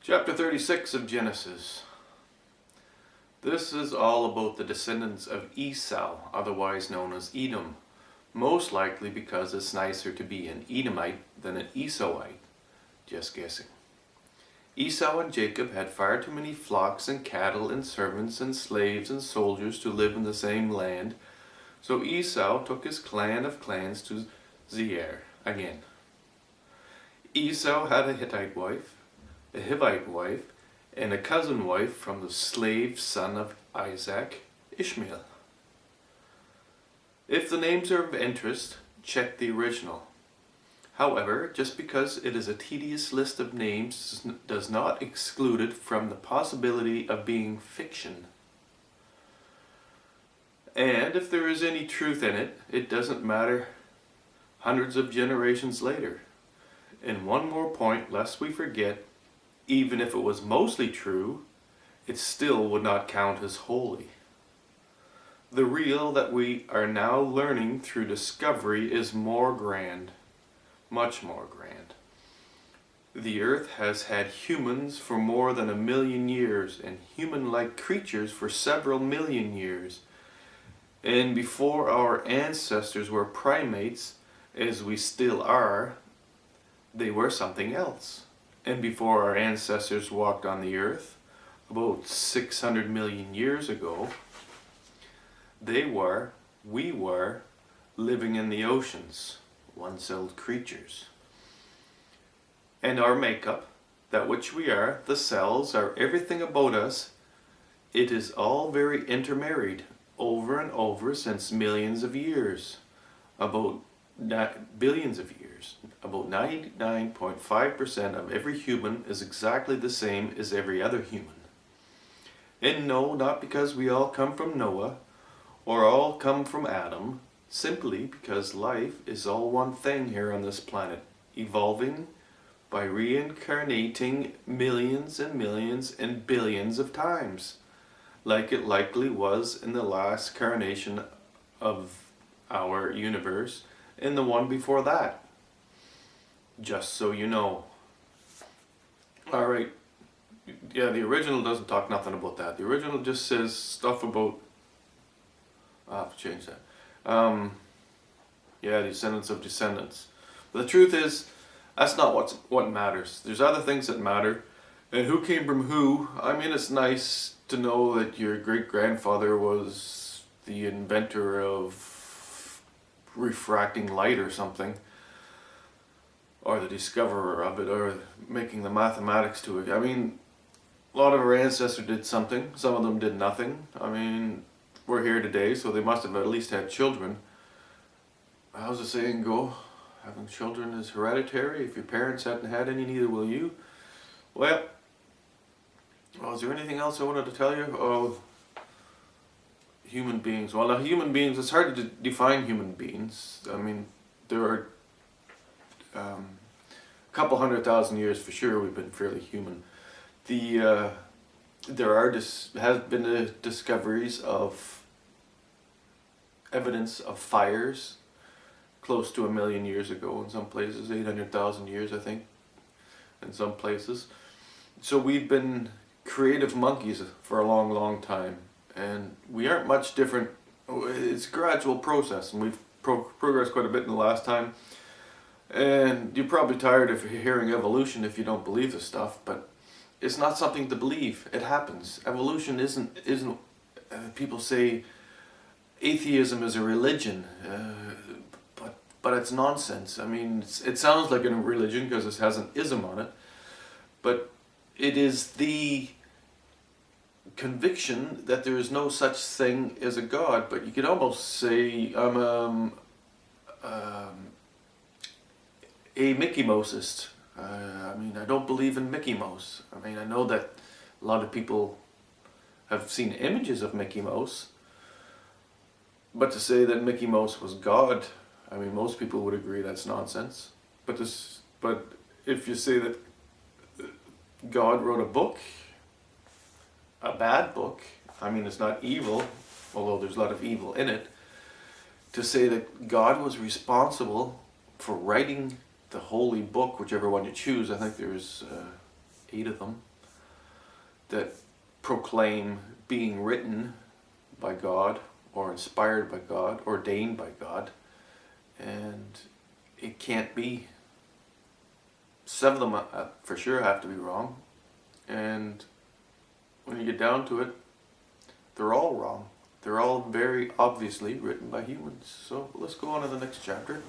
Chapter 36 of Genesis. This is all about the descendants of Esau, otherwise known as Edom, most likely because it's nicer to be an Edomite than an Esauite. Just guessing. Esau and Jacob had far too many flocks and cattle and servants and slaves and soldiers to live in the same land, so Esau took his clan of clans to Seir again. Esau had a Hittite wife, a Hivite wife, and a cousin wife from the slave son of Isaac, Ishmael. If the names are of interest, check the original. However, just because it is a tedious list of names does not exclude it from the possibility of being fiction. And if there is any truth in it, it doesn't matter hundreds of generations later. And one more point, lest we forget, even if it was mostly true, it still would not count as holy. The real that we are now learning through discovery is more grand, much more grand. The earth has had humans for more than 1,000,000 years, and human-like creatures for several million years. And before our ancestors were primates, as we still are, they were something else. And before our ancestors walked on the earth, about 600 million years ago, we were, living in the oceans, one-celled creatures. And our makeup, that which we are, the cells, are everything about us, it is all very intermarried, over and over since millions of years, about billions of years. About 99.5% of every human is exactly the same as every other human. And no, not because we all come from Noah, or all come from Adam, simply because life is all one thing here on this planet, evolving by reincarnating millions and millions and billions of times, like it likely was in the last carnation of our universe, and the one before that. Just so you know. Alright, yeah, the original doesn't talk nothing about that. The original just says stuff about, I'll have to change that. Yeah, descendants of descendants. But the truth is, that's not what matters. There's other things that matter. And who came from who? I mean, it's nice to know that your great-grandfather was the inventor of refracting light or something, or the discoverer of it, or making the mathematics to it. I mean, a lot of our ancestors did something, some of them did nothing. I mean, we're here today, so they must have at least had children. How's the saying go? Having children is hereditary. If your parents hadn't had any, neither will you. Well, is there anything else I wanted to tell you? Oh, human beings. Well, now human beings, it's hard to define human beings. I mean, there are a couple 100,000 years for sure we've been fairly human. There has been discoveries of evidence of fires close to 1,000,000 years ago in some places, 800,000 years I think in some places. So we've been creative monkeys for a long, long time, and we aren't much different. It's a gradual process, and we've progressed quite a bit in the last time. And you're probably tired of hearing evolution if you don't believe this stuff, but it's not something to believe. It happens. Evolution isn't people say atheism is a religion, but it's nonsense. I mean, it sounds like a religion because it has an ism on it, but it is the conviction that there is no such thing as a God. But you could almost say I'm a Mickey Mouseist. I mean, I don't believe in Mickey Mouse. I mean, I know that a lot of people have seen images of Mickey Mouse, but to say that Mickey Mouse was God, I mean, most people would agree that's nonsense. But if you say that God wrote a book, a bad book, I mean, it's not evil, although there's a lot of evil in it, to say that God was responsible for writing the holy book, whichever one you choose. I think there's 8 of them. that proclaim being written by God, or inspired by God, ordained by God, and it can't be. 7 of them for sure have to be wrong, and when you get down to it, they're all wrong. They're all very obviously written by humans. So let's go on to the next chapter.